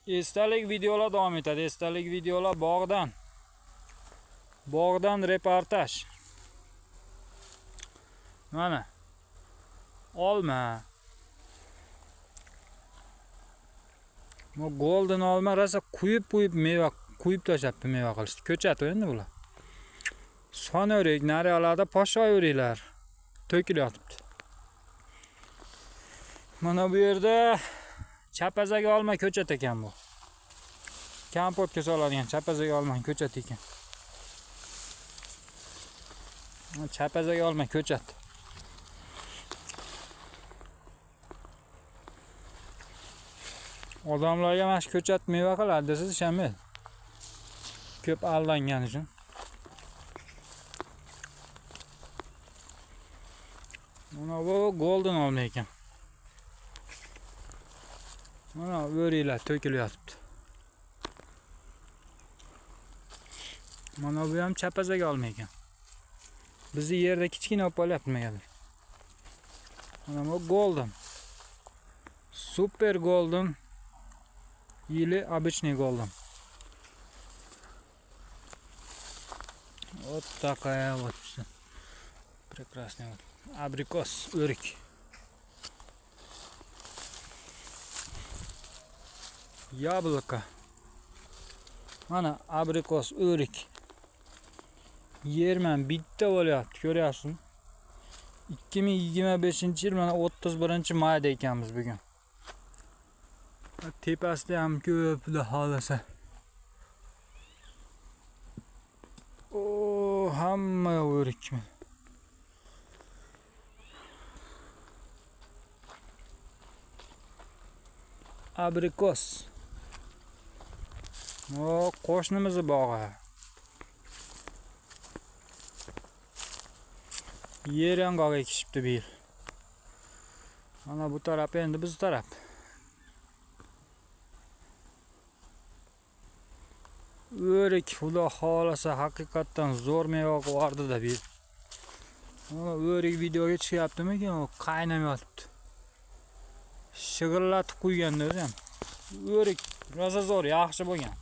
Esdalik videolar davom etadi. Esdalik videolar bog'dan reportaj. Mana olma. Bu golden olma rosa quyib meva quyib tashlabdi, meva qilishdi. Ko'chat endi bular. Sonorik nariyalarda poshoyveringlar. To'kilyapti. Mana bu yerda chapazaga olma ko'chat ekan bu. Kompotga soladigan chapazaga olma ko'chat ekan. Chapazaga olma ko'chat. Odamlarga mana shu ko'chat meva qiladi desiz ishonmaydi. Ko'p aldangan uchun. Mana bu golden olma ekan. Mana o'ringlar to'kilyapti. Mana bu ham chapazaga olma ekan. Bizi yerda kichkina olib qolyapti nimagadir. Mana bu golden. Super golden. Или обычный golden. Вот такая вот прекрасная вот. Абрикос, өрик. Яблоко. Mana abrikos, o'rik. Yerman bitta bo'lyapti, ko'ryapsizmi? 2025-yil mana 31-mayda ekanmiz bugun. Tepasida ham ko'p xudo xolasa. O, hamma o'rikmi. Abrikos. O, qo'shnimiz bog'i. Yer yong'oq ekishibdi bu yil. Mana bu taraf endi biz taraf. O'rik xudo xolasa haqiqatan zo'r meva vardi-da bu yil. Mana o'rik videoga chiqyaptimi-ki, o qaynab yotibdi. Shig'illatib qo'yganda o'zi ham. O'rik rosa zo'r, yaxshi bo'lgan.